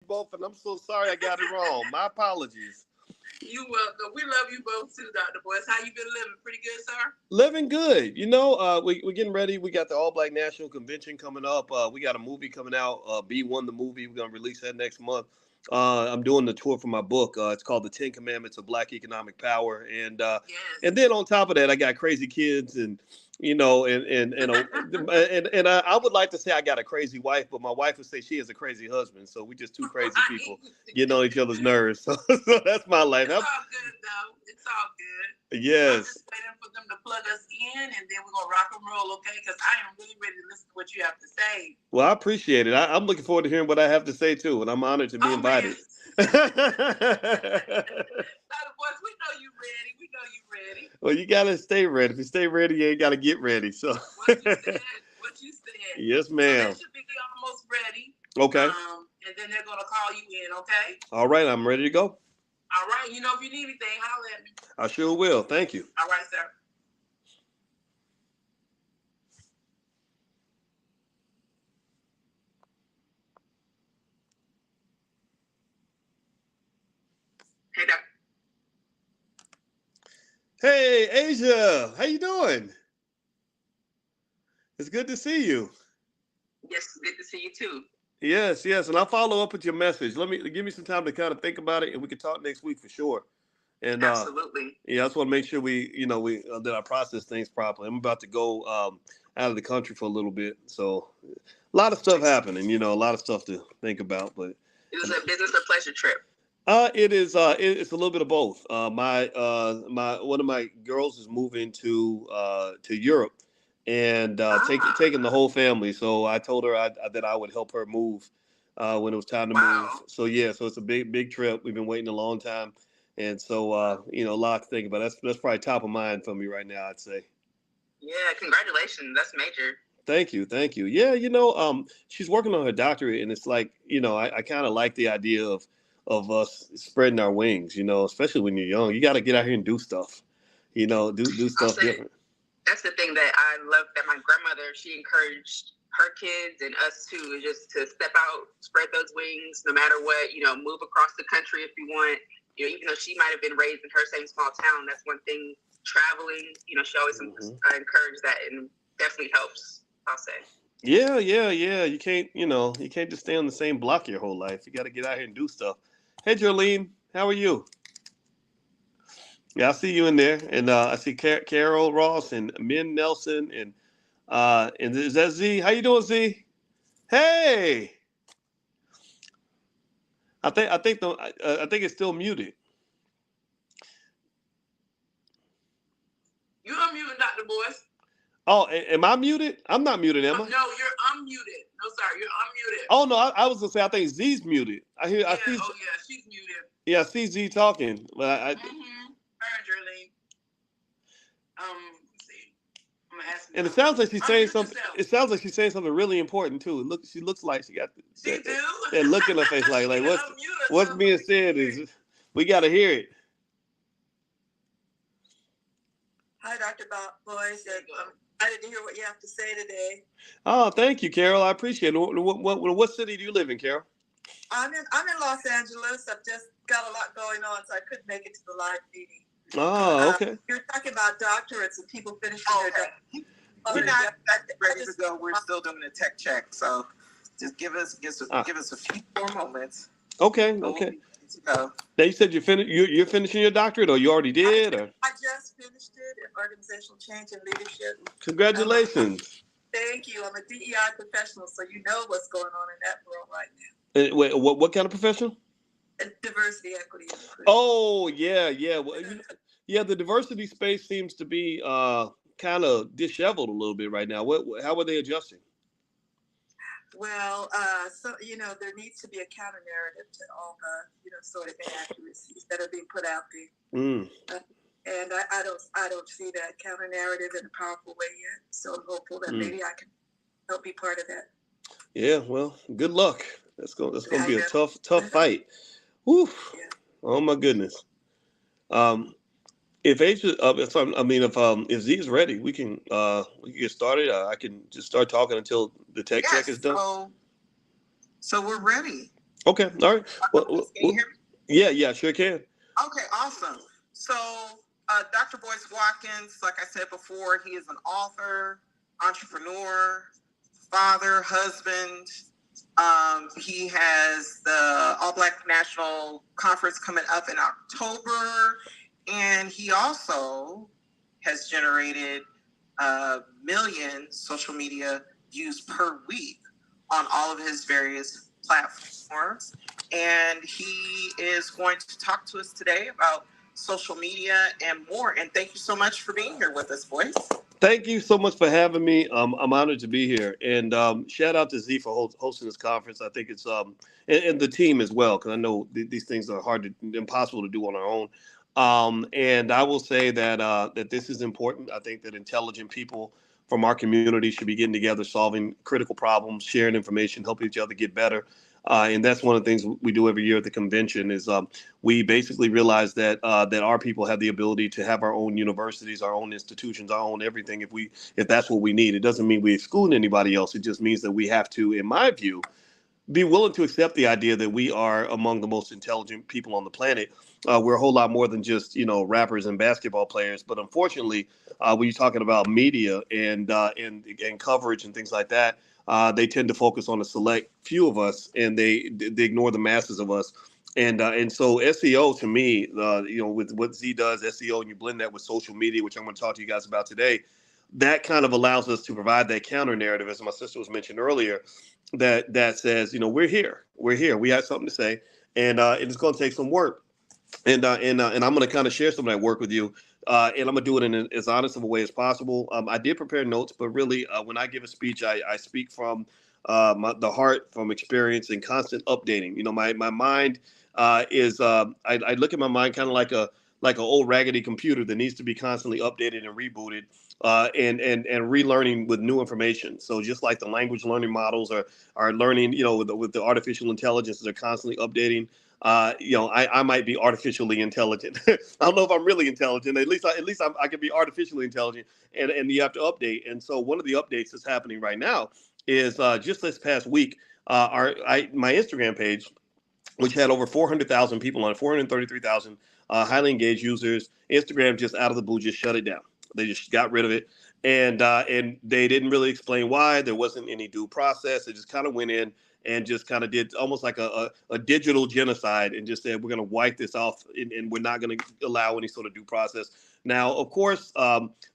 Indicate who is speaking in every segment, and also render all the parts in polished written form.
Speaker 1: both, and I'm so sorry I got it wrong. My apologies.
Speaker 2: You welcome. We love you both too, Dr. Boyce. How you been living? Pretty good, sir?
Speaker 1: Living good. We're getting ready. We got the All Black National Convention coming up. We got a movie coming out, B1 the movie. We're going to release that next month. I'm doing the tour for my book. It's called The 10 Commandments of Black Economic Power.
Speaker 2: Yes.
Speaker 1: And then on top of that, I got crazy kids and I would like to say I got a crazy wife, but my wife would say she has a crazy husband. So we just two crazy people getting on each other's nerves. So that's my life.
Speaker 2: It's all good, though. It's all good.
Speaker 1: Yes.
Speaker 2: I'm just waiting for them to plug us in, and then we're going to rock and roll, okay? Because I am really ready to listen to what you have to say.
Speaker 1: Well, I appreciate it. I'm looking forward to hearing what I have to say, too, and I'm honored to be invited.
Speaker 2: Dr. Boyce, we know you ready. We know you ready.
Speaker 1: Well, you got to stay ready. If you stay ready, you ain't got to get ready. So.
Speaker 2: What you said.
Speaker 1: Yes, ma'am.
Speaker 2: So they should be almost ready.
Speaker 1: Okay.
Speaker 2: And then they're going to call you in, okay?
Speaker 1: All right, I'm ready to go.
Speaker 2: All right. You know, if you need anything, holler at me.
Speaker 1: I sure will. Thank you.
Speaker 2: All right, sir. Hey, Doc.
Speaker 1: Hey, Asia. How you doing? It's good to see you.
Speaker 2: Yes, good to see you too.
Speaker 1: Yes, and I'll follow up with your message. Give me some time to kind of think about it, and we can talk next week for sure. And
Speaker 2: absolutely.
Speaker 1: I just want to make sure we that I process things properly. I'm about to go out of the country for a little bit, so a lot of stuff happening. A lot of stuff to think about. But
Speaker 2: it was a business or pleasure trip.
Speaker 1: It is. It's a little bit of both. My one of my girls is moving to Europe. And taking the whole family. So I told her that I would help her move when it was time to move. So so it's a big trip. We've been waiting a long time, and so a lot to think about. That's probably top of mind for me right now, I'd say.
Speaker 2: Yeah, congratulations. That's major.
Speaker 1: Thank you. Yeah, she's working on her doctorate, and it's like I kind of like the idea of us spreading our wings. Especially when you're young, you got to get out here and do stuff. Do stuff different.
Speaker 2: That's the thing that I love that my grandmother, she encouraged her kids and us too, just to step out, spread those wings, no matter what, move across the country if you want, even though she might have been raised in her same small town. That's one thing, traveling, she always encouraged that, and definitely helps, I'll say.
Speaker 1: Yeah. You can't just stay on the same block your whole life. You got to get out here and do stuff. Hey, Jolene, how are you? Yeah, I see you in there, and I see Carol Ross and Min Nelson, and is that Z? How you doing, Z? Hey, I think it's still muted.
Speaker 2: You unmuted, Dr. Boyce.
Speaker 1: Oh, am I muted? I'm not muted, am I?
Speaker 2: No, you're unmuted. No, sorry, you're unmuted.
Speaker 1: Oh no, I was gonna say I think Z's muted. I see.
Speaker 2: She's muted.
Speaker 1: Yeah, I see Z talking, but I.
Speaker 2: Let's see. I'm gonna ask.
Speaker 1: And it sounds like she's saying something. It sounds like she's saying something really important too. She looks like she got that look in her face, like what's being said is we got to hear it.
Speaker 3: Hi, Dr. Boyce. I didn't hear what you have to say today.
Speaker 1: Oh, thank you, Carol. I appreciate it. What city do you live in, Carol?
Speaker 3: I'm in Los Angeles. I've just got a lot going on, so I couldn't make it to the live meeting.
Speaker 1: Oh, okay.
Speaker 3: You're talking about doctorates and people finishing their doctorate.
Speaker 4: We're not ready to go. We're still doing a tech check, so just give us a few more moments.
Speaker 1: Okay.
Speaker 4: Go.
Speaker 1: Now you said you're finishing your doctorate, or you already did, or?
Speaker 3: I just finished it in organizational change and leadership.
Speaker 1: Congratulations.
Speaker 3: Thank you. I'm a DEI professional, so you know what's going on in that world right now.
Speaker 1: Wait, what kind of professional?
Speaker 3: Diversity, equity, and inclusion.
Speaker 1: Oh, yeah. Well, the diversity space seems to be kind of disheveled a little bit right now. How are they adjusting?
Speaker 3: Well, there needs to be a counter narrative to all the, sort of inaccuracies that are being put out there. And I don't see that counter narrative in a powerful way yet. So I'm hopeful that maybe I can help be part of that.
Speaker 1: Yeah, well, good luck. That's gonna be a tough fight. Whew. Yeah. Oh my goodness. If if Z is ready, we can get started. I can just start talking until the tech check is done.
Speaker 4: So we're ready.
Speaker 1: Okay. All right.
Speaker 4: Can you hear me?
Speaker 1: Yeah, sure can.
Speaker 4: Okay, awesome. So, Dr. Boyce Watkins, like I said before, he is an author, entrepreneur, father, husband. He has the All Black National Conference coming up in October, and he also has generated a million social media views per week on all of his various platforms. And he is going to talk to us today about social media and more. And thank you so much for being here with us, Boyce.
Speaker 1: Thank you so much for having me. I'm honored to be here, and shout out to Z for hosting this conference. I think it's and the team as well, because I know these things are impossible to do on our own. And I will say that that this is important. I think that intelligent people from our community should be getting together, solving critical problems, sharing information, helping each other get better. And that's one of the things we do every year at the convention is we basically realize that that our people have the ability to have our own universities, our own institutions, our own everything. If that's what we need, it doesn't mean we exclude anybody else. It just means that we have to, in my view, be willing to accept the idea that we are among the most intelligent people on the planet. We're a whole lot more than just rappers and basketball players. But unfortunately, when you're talking about media and coverage and things like that, they tend to focus on a select few of us, and they ignore the masses of us. And so SEO to me, with what Z does, SEO, and you blend that with social media, which I'm going to talk to you guys about today, that kind of allows us to provide that counter narrative, as my sister was mentioned earlier, that says, we're here, we have something to say, and it's going to take some work, and I'm going to kind of share some of that work with you, and I'm going to do it in as honest of a way as possible. I did prepare notes, but really, when I give a speech, I speak from the heart, from experience, and constant updating. My mind I look at my mind kind of like an old raggedy computer that needs to be constantly updated and rebooted, and relearning with new information. So just like the language learning models are learning, with the artificial intelligence, they're constantly updating. I might be artificially intelligent. I don't know if I'm really intelligent. I can be artificially intelligent, and you have to update. And so one of the updates that's happening right now is just this past week, my Instagram page, which had over 400,000 people on it, 433,000 highly engaged users. Instagram just out of the blue just shut it down. They just got rid of it, and they didn't really explain why. There wasn't any due process. They just kind of went in and just kind of did almost like a digital genocide, and just said, we're going to wipe this off, and we're not going to allow any sort of due process. Now, of course,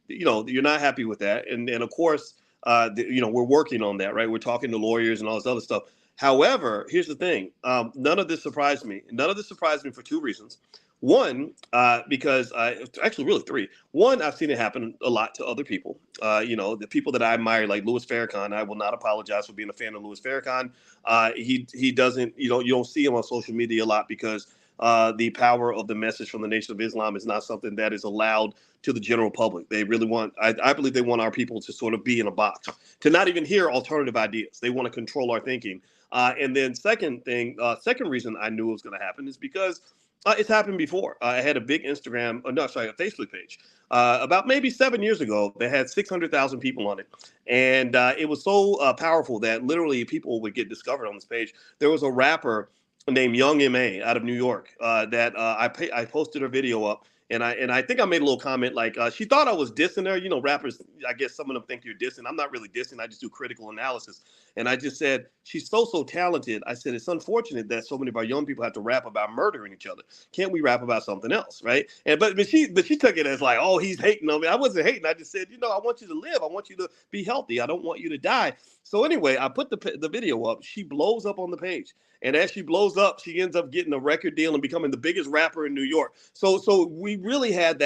Speaker 1: you're not happy with that, and of course, we're working on that, right? We're talking to lawyers and all this other stuff. However, here's the thing. None of this surprised me. None of this surprised me for two reasons. One, because actually, really three. One, I've seen it happen a lot to other people. The people that I admire, like Louis Farrakhan. I will not apologize for being a fan of Louis Farrakhan. He doesn't. You don't see him on social media a lot because the power of the message from the Nation of Islam is not something that is allowed to the general public. They really want. I believe they want our people to sort of be in a box, to not even hear alternative ideas. They want to control our thinking. And then second reason I knew it was going to happen is because it's happened before. I had a big a Facebook page about maybe 7 years ago that had 600,000 people on it. And it was so powerful that literally people would get discovered on this page. There was a rapper named Young M.A. out of New York that I posted her video up. And I think I made a little comment like she thought I was dissing her. Rappers, I guess some of them think you're dissing. I'm not really dissing. I just do critical analysis. And I just said, she's so talented. I said, it's unfortunate that so many of our young people have to rap about murdering each other. Can't we rap about something else, right? And but she took it as like, oh, he's hating on me. I wasn't hating. I just said, I want you to live. I want you to be healthy. I don't want you to die. So anyway, I put the video up. She blows up on the page. And as she blows up, she ends up getting a record deal and becoming the biggest rapper in New York. So we really had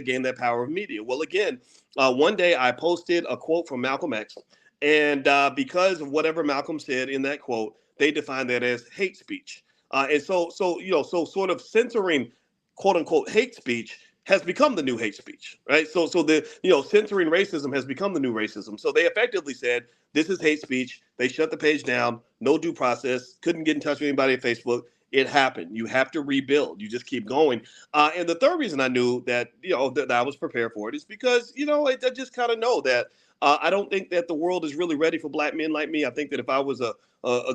Speaker 1: gained that power of media. Well, again, one day I posted a quote from Malcolm X. And because of whatever Malcolm said in that quote, they defined that as hate speech. And so sort of censoring quote unquote hate speech has become the new hate speech, right? So the censoring racism has become the new racism. So they effectively said this is hate speech. They shut the page down, no due process, couldn't get in touch with anybody at Facebook. It happened. You have to rebuild. You just keep going. And the third reason I knew that that I was prepared for it is because I just kind of know that I don't think that the world is really ready for black men like me. I think that if I was a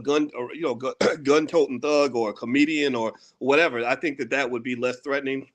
Speaker 1: gun or gun toting thug or a comedian or whatever, I think that that would be less threatening.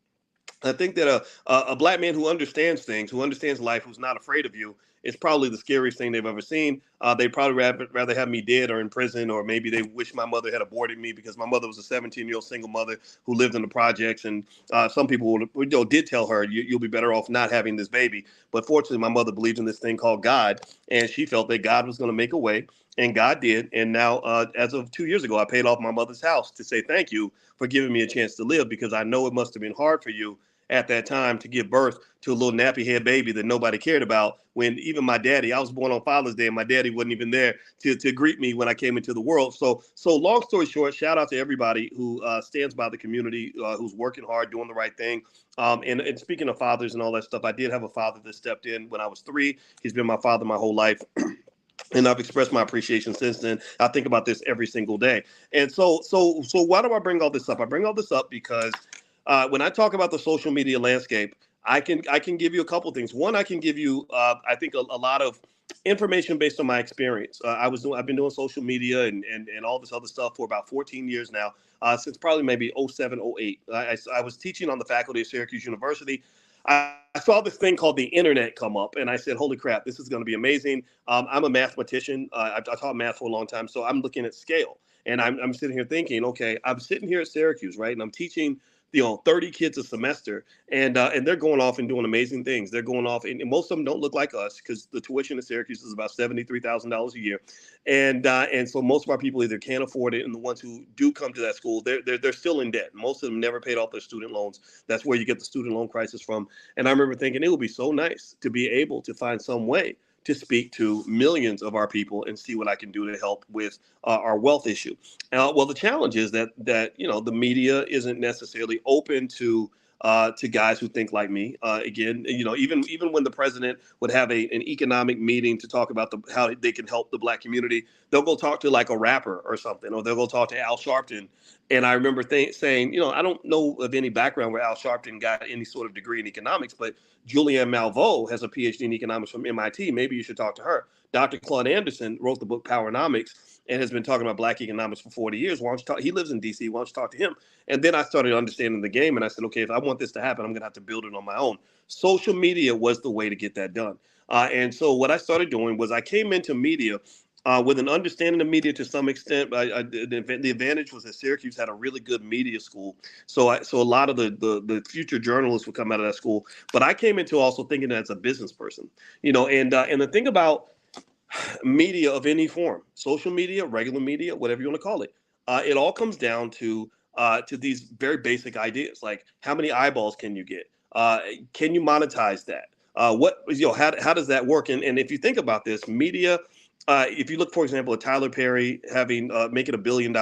Speaker 1: I think that a black man who understands things, who understands life, who's not afraid of you, is probably the scariest thing they've ever seen. They'd probably rather have me dead or in prison, or maybe they wish my mother had aborted me, because my mother was a 17-year-old single mother who lived in the projects. And some people did tell her, you'll be better off not having this baby. But fortunately, my mother believed in this thing called God, and she felt that God was going to make a way. And God did. And now, as of 2 years ago, I paid off my mother's house to say thank you for giving me a chance to live, because I know it must have been hard for you at that time to give birth to a little nappy head baby that nobody cared about. When even my daddy, I was born on Father's Day, and my daddy wasn't even there to greet me when I came into the world. So long story short, shout out to everybody who stands by the community, who's working hard, doing the right thing. And speaking of fathers and all that stuff, I did have a father that stepped in when I was 3. He's been my father my whole life. And I've expressed my appreciation since then. I think about this every single day. And so why do I bring all this up? I bring all this up because when I talk about the social media landscape, I can give you a couple things. One, I can give you, I think, a lot of information based on my experience. I've been doing social media and all this other stuff for about 14 years now, since probably maybe 07, 08. I was teaching on the faculty of Syracuse University. I saw this thing called the internet come up, and I said, holy crap, this is going to be amazing. I'm a mathematician. I taught math for a long time, so I'm looking at scale. And I'm sitting here thinking, okay, I'm sitting here at Syracuse, right? And I'm teaching 30 kids a semester, and they're going off and doing amazing things. They're going off, and most of them don't look like us, because the tuition at Syracuse is about $73,000 a year, and so most of our people either can't afford it, and the ones who do come to that school, they're still in debt. Most of them never paid off their student loans. That's where you get the student loan crisis from. And I remember thinking it would be so nice to be able to find some way to speak to millions of our people and see what I can do to help with our wealth issue. Well, the challenge is that the media isn't necessarily open to guys who think like me. Again, even when the president would have an economic meeting to talk about how they can help the black community, they'll go talk to like a rapper or something, or they'll go talk to Al Sharpton. And I remember saying, I don't know of any background where Al Sharpton got any sort of degree in economics, but Julianne Malveaux has a PhD in economics from MIT. Maybe you should talk to her. Dr. Claude Anderson wrote the book Powernomics and has been talking about black economics for 40 years. Why don't you talk? He lives in DC. Why don't you talk to him? And then I started understanding the game, and I said, okay, if I want this to happen, I'm going to have to build it on my own. Social media was the way to get that done. And so what I started doing was I came into media with an understanding of media to some extent. The advantage was that Syracuse had a really good media school, so a lot of the future journalists would come out of that school. But I came into also thinking as a business person, and the thing about media of any form, social media, regular media, whatever you want to call it, it all comes down to these very basic ideas, like how many eyeballs can you get? Can you monetize that? How does that work? And if you think about this, media. If you look, for example, at Tyler Perry making $1 billion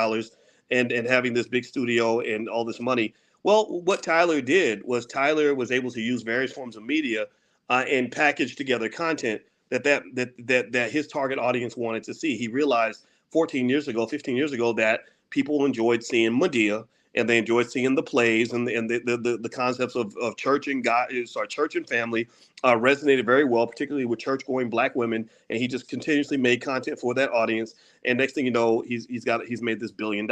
Speaker 1: and having this big studio and all this money, well, what Tyler did was Tyler was able to use various forms of media and package together content that his target audience wanted to see. He realized 15 years ago, that people enjoyed seeing Medea, and they enjoyed seeing the plays, and the concepts of church and God, church and family resonated very well, particularly with church-going black women. And he just continuously made content for that audience. And next thing you know, he's made this $1 billion,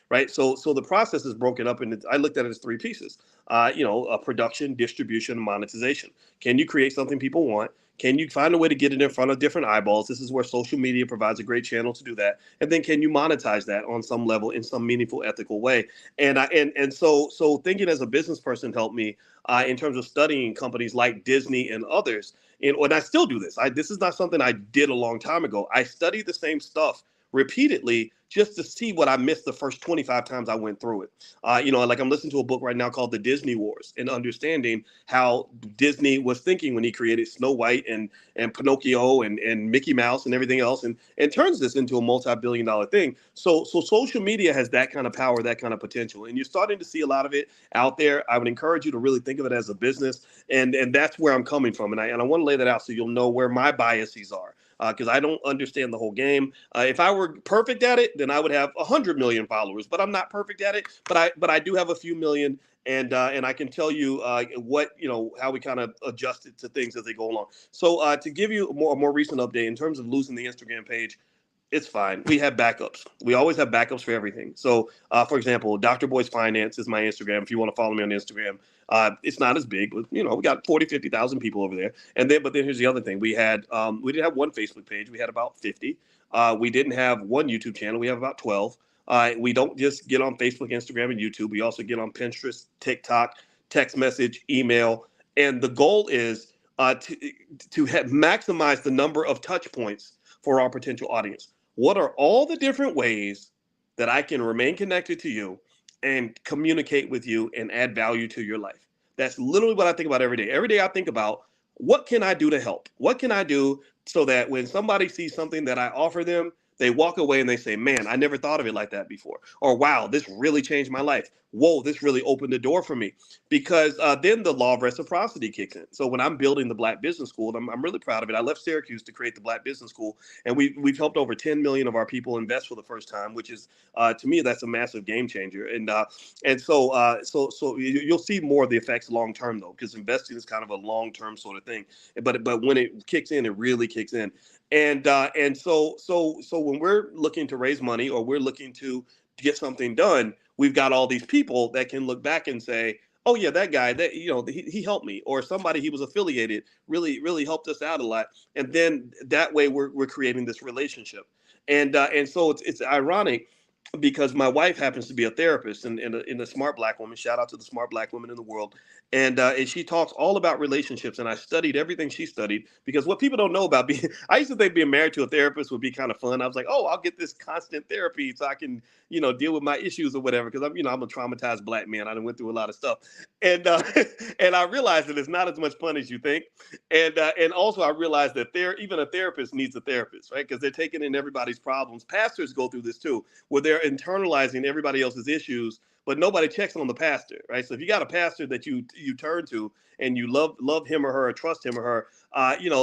Speaker 1: right? So the process is broken up, and I looked at it as 3 pieces. Production, distribution, and monetization. Can you create something people want? Can you find a way to get it in front of different eyeballs? This is where social media provides a great channel to do that. And then can you monetize that on some level in some meaningful, ethical way? And so thinking as a business person helped me in terms of studying companies like Disney and others. And I still do this. This is not something I did a long time ago. I study the same stuff repeatedly just to see what I missed the first 25 times I went through it. Like I'm listening to a book right now called The Disney Wars, and understanding how Disney was thinking when he created Snow White and Pinocchio and Mickey Mouse and everything else, and turns this into a multi-billion-dollar thing. So social media has that kind of power, that kind of potential, and you're starting to see a lot of it out there. I would encourage you to really think of it as a business, and that's where I'm coming from, and I want to lay that out so you'll know where my biases are. because I don't understand the whole game. If I were perfect at it, then I would have 100 million followers, but I'm not perfect at it. But I do have a few million, and I can tell you what how we kind of adjusted to things as they go along. So to give you a more recent update in terms of losing the Instagram page, it's fine. We have backups. We always have backups for everything. So, for example, Dr. Boyce Finance is my Instagram. If you want to follow me on Instagram, it's not as big, but we got 40, 50,000 people over there. But then here's the other thing: we didn't have one Facebook page. We had about 50. We didn't have one YouTube channel. We have about 12. We don't just get on Facebook, Instagram, and YouTube. We also get on Pinterest, TikTok, text message, email, and the goal is to maximize the number of touch points for our potential audience. What are all the different ways that I can remain connected to you and communicate with you and add value to your life? That's literally what I think about every day. Every day I think about, what can I do to help? What can I do so that when somebody sees something that I offer them, they walk away and they say, man, I never thought of it like that before. Or, wow, this really changed my life. Whoa, this really opened the door for me. Because then the law of reciprocity kicks in. So when I'm building the Black Business School, and I'm really proud of it. I left Syracuse to create the Black Business School, and we've helped over 10 million of our people invest for the first time, which is, to me, that's a massive game changer. So you'll see more of the effects long term, though, because investing is kind of a long term sort of thing. But when it kicks in, it really kicks in. So when we're looking to raise money, or we're looking to get something done, we've got all these people that can look back and say, oh yeah, that guy, that he helped me, or somebody he was affiliated really helped us out a lot. And then that way we're creating this relationship. And so it's ironic, because my wife happens to be a therapist and a smart Black woman. Shout out to the smart Black women in the world. And she talks all about relationships. And I studied everything she studied, because what people don't know about being, I used to think being married to a therapist would be kind of fun. I was like, oh, I'll get this constant therapy so I can, deal with my issues or whatever. Because I'm a traumatized Black man. I done went through a lot of stuff. And and I realized that it's not as much fun as you think. And also I realized that even a therapist needs a therapist, right? Because they're taking in everybody's problems. Pastors go through this too, where they're internalizing everybody else's issues, but nobody checks on the pastor, right? So if you got a pastor that you turn to and you love him or her, or trust him or her,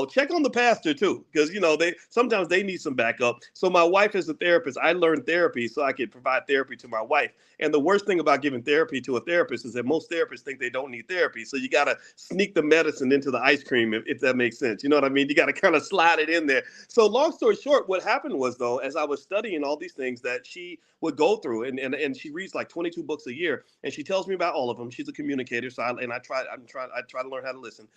Speaker 1: check on the pastor too, because they sometimes they need some backup. So my wife is a therapist. I learned therapy so I could provide therapy to my wife. And the worst thing about giving therapy to a therapist is that most therapists think they don't need therapy. So you got to sneak the medicine into the ice cream, if that makes sense. You know what I mean? You got to kind of slide it in there. So long story short, what happened was, though, as I was studying all these things that she would go through, and she reads like 22 books a year, and she tells me about all of them. She's a communicator, so I try to learn how to listen.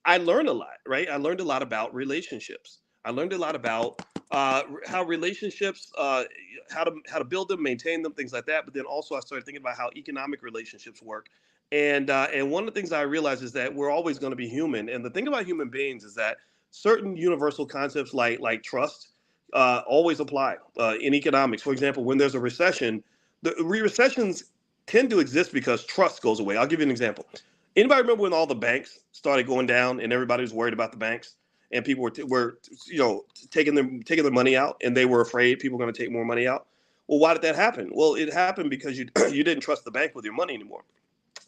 Speaker 1: I learned a lot, right? I learned a lot about relationships. I learned a lot about how relationships, how to build them, maintain them, things like that. But then also I started thinking about how economic relationships work. And one of the things I realized is that we're always going to be human. And the thing about human beings is that certain universal concepts like trust always apply in economics. For example, when there's a recession, the recessions tend to exist because trust goes away. I'll give you an example. Anybody remember when all the banks started going down and everybody was worried about the banks, and people were taking their money out, and they were afraid people were going to take more money out? Well, why did that happen? Well, it happened because you you didn't trust the bank with your money anymore.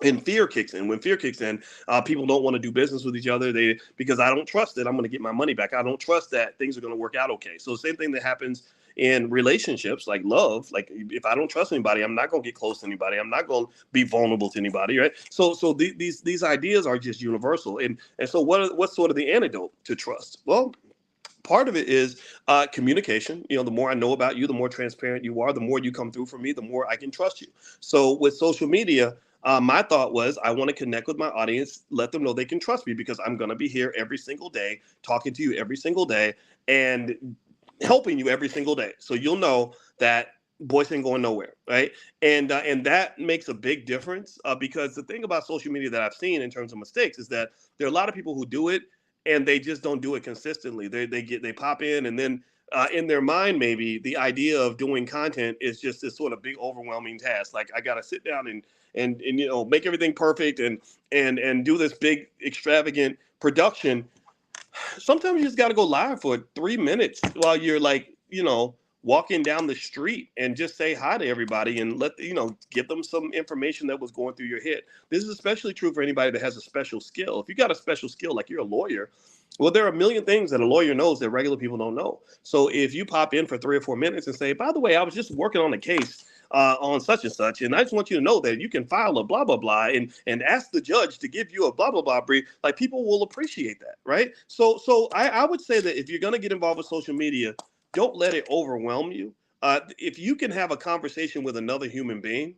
Speaker 1: And fear kicks in. When fear kicks in, people don't want to do business with each other. Because I don't trust that I'm going to get my money back. I don't trust that things are going to work out okay. So the same thing that happens in relationships, like love. Like if I don't trust anybody, I'm not going to get close to anybody. I'm not going to be vulnerable to anybody, right? So these ideas are just universal. And so what's sort of the antidote to trust? Well, part of it is communication. The more I know about you, the more transparent you are, the more you come through for me, the more I can trust you. So with social media, my thought was, I want to connect with my audience, let them know they can trust me, because I'm going to be here every single day, talking to you every single day, and helping you every single day. So you'll know that Boyce ain't going nowhere, right? And that makes a big difference, because the thing about social media that I've seen in terms of mistakes is that there are a lot of people who do it, and they just don't do it consistently. They pop in, and then in their mind, maybe the idea of doing content is just this sort of big overwhelming task. Like, I got to sit down and make everything perfect and do this big extravagant production. Sometimes you just got to go live for 3 minutes while you're like, walking down the street and just say hi to everybody and give them some information that was going through your head. This is especially true for anybody that has a special skill. If you got a special skill, like you're a lawyer, well, there are a million things that a lawyer knows that regular people don't know. So if you pop in for 3 or 4 minutes and say, by the way, I was just working on a case on such and such, and I just want you to know that you can file a blah blah blah and ask the judge to give you a blah blah blah brief. Like, people will appreciate that, right? So I would say that if you're going to get involved with social media, don't let it overwhelm you. If you can have a conversation with another human being,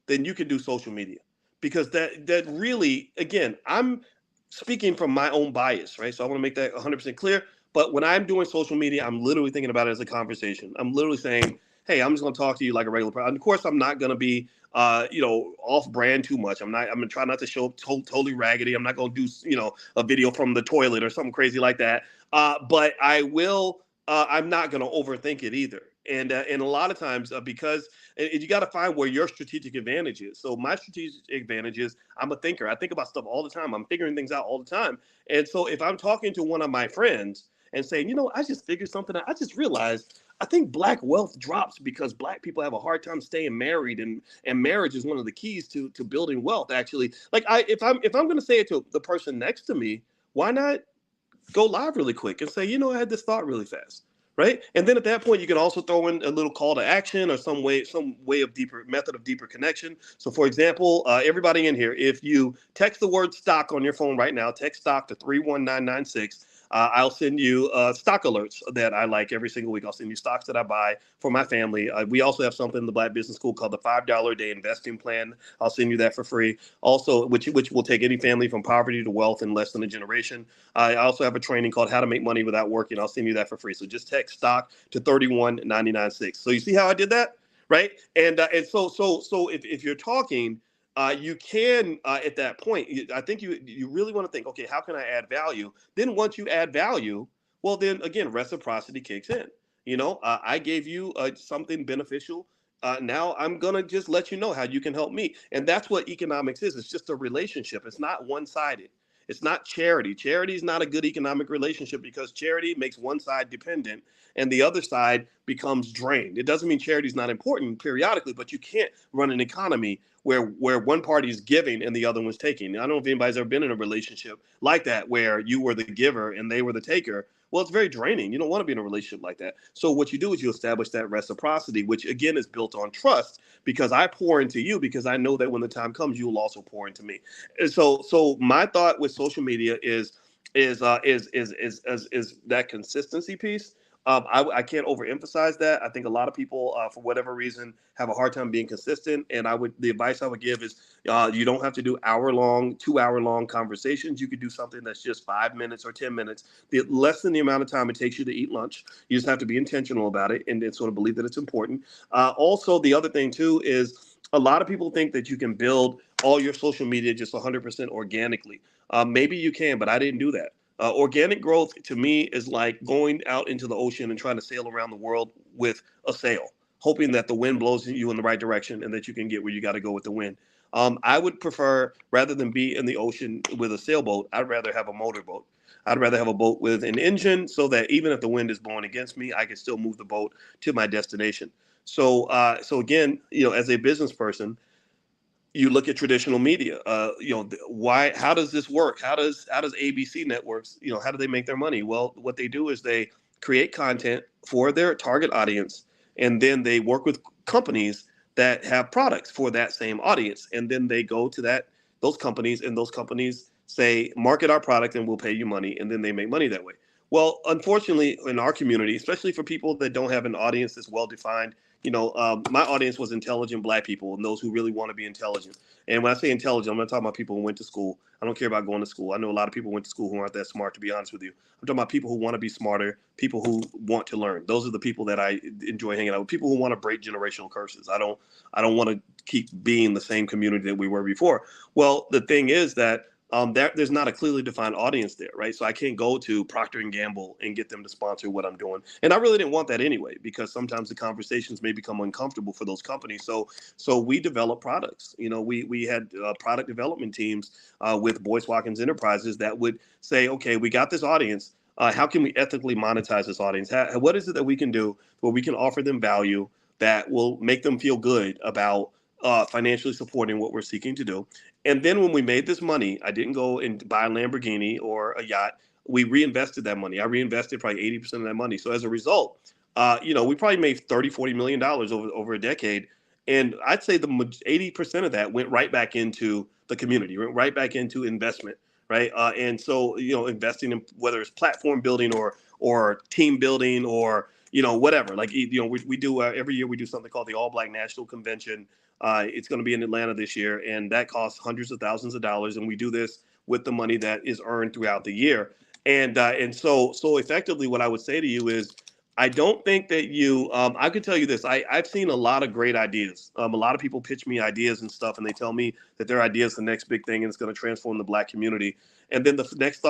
Speaker 1: then you can do social media, because that really, again, I'm speaking from my own bias, right? So I want to make that 100% clear. But when I'm doing social media, I'm literally thinking about it as a conversation. I'm literally saying, hey, I'm just going to talk to you like a regular person. Of course, I'm not going to be, off brand too much. I'm going to try not to show up totally raggedy. I'm not going to do, a video from the toilet or something crazy like that. But I will, I'm not going to overthink it either. And a lot of times, because you got to find where your strategic advantage is. So my strategic advantage is I'm a thinker. I think about stuff all the time. I'm figuring things out all the time. And so if I'm talking to one of my friends and saying, I just figured something out. I just realized I think Black wealth drops because Black people have a hard time staying married, and marriage is one of the keys to building wealth. Actually, like, if I'm going to say it to the person next to me, why not go live really quick and say, I had this thought really fast, right? And then at that point, you can also throw in a little call to action or some way of method of deeper connection. So, for example, everybody in here, if you text the word stock on your phone right now, text stock to 31996. I'll send you stock alerts that I like every single week. I'll send you stocks that I buy for my family. We also have something in the Black Business School called the $5 a day investing plan. I'll send you that for free. Also, which will take any family from poverty to wealth in less than a generation. I also have a training called How to Make Money Without Working. I'll send you that for free. So just text stock to 31996. So you see how I did that, right? And so if you're talking, you can at that point, I think you really want to think, okay, how can I add value? Then once you add value, well, then again, reciprocity kicks in. I gave you something beneficial. Now I'm gonna just let you know how you can help me, and that's what economics is. It's just a relationship. It's not one-sided. It's not charity. Charity is not a good economic relationship, because charity makes one side dependent and the other side becomes drained. It doesn't mean charity is not important periodically, but you can't run an economy where one party is giving and the other one's taking. I don't know if anybody's ever been in a relationship like that where you were the giver and they were the taker. Well, it's very draining. You don't want to be in a relationship like that. So what you do is you establish that reciprocity, which again is built on trust, because I pour into you because I know that when the time comes, you will also pour into me. And so my thought with social media is that consistency piece. I can't overemphasize that. I think a lot of people, for whatever reason, have a hard time being consistent. And the advice I would give is, you don't have to do 2-hour-long conversations. You could do something that's just 5 minutes or 10 minutes, less than the amount of time it takes you to eat lunch. You just have to be intentional about it and sort of believe that it's important. Also, the other thing too is a lot of people think that you can build all your social media just 100% organically. Maybe you can, but I didn't do that. Organic growth to me is like going out into the ocean and trying to sail around the world with a sail, hoping that the wind blows you in the right direction and that you can get where you got to go with the wind. I would prefer, rather than be in the ocean with a sailboat, I'd rather have a motorboat. I'd rather have a boat with an engine so that even if the wind is blowing against me, I can still move the boat to my destination. So again, as a business person, you look at traditional media. Why? How does this work? How does ABC networks? How do they make their money? Well, what they do is they create content for their target audience, and then they work with companies that have products for that same audience, and then they go to those companies, and those companies say, market our product, and we'll pay you money, and then they make money that way. Well, unfortunately, in our community, especially for people that don't have an audience that's well defined, my audience was intelligent Black people and those who really want to be intelligent. And when I say intelligent, I'm not talking about people who went to school. I don't care about going to school. I know a lot of people went to school who aren't that smart, to be honest with you. I'm talking about people who want to be smarter, people who want to learn. Those are the people that I enjoy hanging out with. People who want to break generational curses. I don't want to keep being the same community that we were before. Well, the thing is that there's not a clearly defined audience there, right? So I can't go to Procter & Gamble and get them to sponsor what I'm doing. And I really didn't want that anyway, because sometimes the conversations may become uncomfortable for those companies. So we develop products. We had product development teams with Boyce Watkins Enterprises that would say, okay, we got this audience. how can we ethically monetize this audience? What is it that we can do where we can offer them value that will make them feel good about financially supporting what we're seeking to do? And then when we made this money, I didn't go and buy a Lamborghini or a yacht. We reinvested that money. I reinvested probably 80% of that money. So as a result, we probably made $30-40 million over a decade. And I'd say the 80% of that went right back into the community, went right back into investment, right? And so, investing in whether it's platform building or team building or whatever. Like we do every year we do something called the All Black National Convention. It's going to be in Atlanta this year, and that costs hundreds of thousands of dollars. And we do this with the money that is earned throughout the year. And so effectively, what I would say to you is, I don't think that you. I could tell you this. I've seen a lot of great ideas. A lot of people pitch me ideas and stuff, and they tell me that their idea is the next big thing and it's going to transform the Black community. And then the next